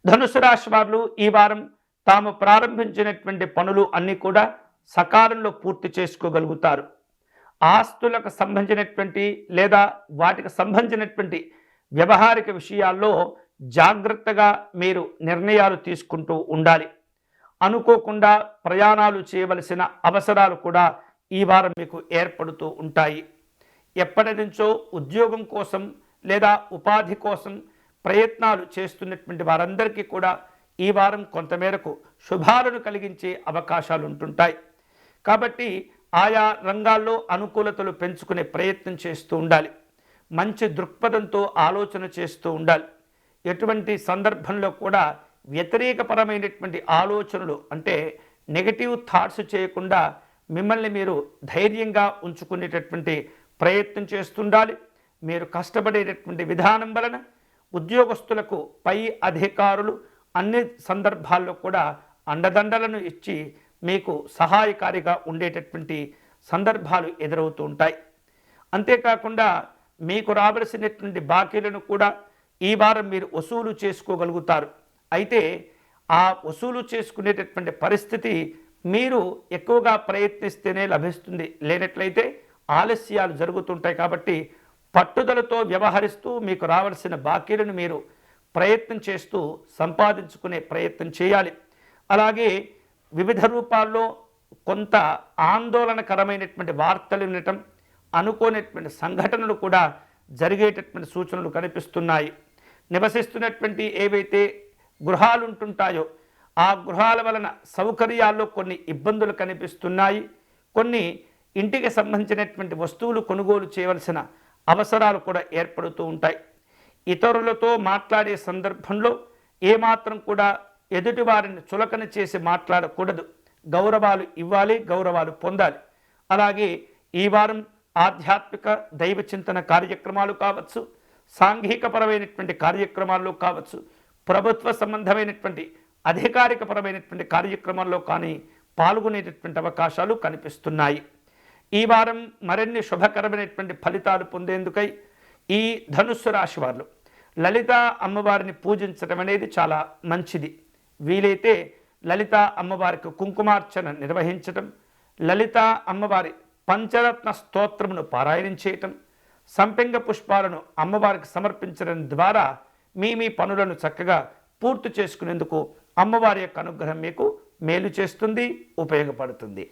ధనుసు రాశి వారు ఈ వారం తాము ప్రారంభించినటువంటి పనులు అన్నీ కూడా సకాలంలో పూర్తి చేసుకోగలుగుతారు. ఆస్తులకు సంబంధించినటువంటి లేదా వాటికి సంబంధించినటువంటి వ్యవహారిక విషయాల్లో జాగ్రత్తగా మీరు నిర్ణయాలు తీసుకుంటూ ఉండాలి. అనుకోకుండా ప్రయాణాలు చేయవలసిన అవసరాలు కూడా ఈ వారం మీకు ఏర్పడుతూ ఉంటాయి. ఎప్పటి నుంచో ఉద్యోగం కోసం లేదా ఉపాధి కోసం ప్రయత్నాలు చేస్తున్నటువంటి వారందరికీ కూడా ఈ వారం కొంతమేరకు శుభాలను కలిగించే అవకాశాలు ఉంటుంటాయి. కాబట్టి ఆయా రంగాల్లో అనుకూలతలు పెంచుకునే ప్రయత్నం చేస్తూ ఉండాలి. మంచి దృక్పథంతో ఆలోచన చేస్తూ ఉండాలి. ఎటువంటి సందర్భంలో కూడా వ్యతిరేకపరమైనటువంటి ఆలోచనలు అంటే నెగటివ్ థాట్స్ చేయకుండా మిమ్మల్ని మీరు ధైర్యంగా ఉంచుకునేటటువంటి ప్రయత్నం చేస్తుండాలి. మీరు కష్టపడేటటువంటి విధానం వలన ఉద్యోగస్తులకు పై అధికారులు అన్ని సందర్భాల్లో కూడా అండదండలను ఇచ్చి మీకు సహాయకారిగా ఉండేటటువంటి సందర్భాలు ఎదురవుతూ ఉంటాయి. అంతేకాకుండా మీకు రావలసినటువంటి బాకీలను కూడా ఈ వారం మీరు వసూలు చేసుకోగలుగుతారు. అయితే ఆ వసూలు చేసుకునేటటువంటి పరిస్థితి మీరు ఎక్కువగా ప్రయత్నిస్తేనే లభిస్తుంది, లేనట్లయితే ఆలస్యాలు జరుగుతుంటాయి. కాబట్టి పట్టుదలతో వ్యవహరిస్తూ మీకు రావాల్సిన బాకీలను మీరు ప్రయత్నం చేస్తూ సంపాదించుకునే ప్రయత్నం చేయాలి. అలాగే వివిధ రూపాల్లో కొంత ఆందోళనకరమైనటువంటి వార్తలు వినటం, అనుకోనటువంటి సంఘటనలు కూడా జరిగేటటువంటి సూచనలు కనిపిస్తున్నాయి. నివసిస్తున్నటువంటి ఏవైతే గృహాలు ఉంటుంటాయో ఆ గృహాల వలన సౌకర్యాల్లో కొన్ని ఇబ్బందులు కనిపిస్తున్నాయి. కొన్ని ఇంటికి సంబంధించినటువంటి వస్తువులు కొనుగోలు చేయవలసిన అవసరాలు కూడా ఏర్పడుతూ ఉంటాయి. ఇతరులతో మాట్లాడే సందర్భంలో ఏమాత్రం కూడా ఎదుటి వారిని చులకన చేసి మాట్లాడకూడదు. గౌరవాలు ఇవ్వాలి, గౌరవాలు పొందాలి. అలాగే ఈ వారం ఆధ్యాత్మిక దైవ చింతన కార్యక్రమాలు కావచ్చు, సాంఘికపరమైనటువంటి కార్యక్రమాల్లో కావచ్చు, ప్రభుత్వ సంబంధమైనటువంటి అధికారికపరమైనటువంటి కార్యక్రమాల్లో కానీ పాల్గొనేటటువంటి అవకాశాలు కనిపిస్తున్నాయి. ఈ వారం మరిన్ని శుభకరమైనటువంటి ఫలితాలు పొందేందుకై ఈ ధనుస్సు రాశి వారు లలిత అమ్మవారిని పూజించడం అనేది చాలా మంచిది. వీలైతే లలిత అమ్మవారికి కుంకుమార్చన నిర్వహించటం, లలిత అమ్మవారి పంచరత్న స్తోత్రమును పారాయణం చేయటం, సంపెంగ పుష్పాలను అమ్మవారికి సమర్పించడం ద్వారా మీ పనులను చక్కగా పూర్తి చేసుకునేందుకు అమ్మవారి యొక్క అనుగ్రహం మీకు మేలు చేస్తుంది, ఉపయోగపడుతుంది.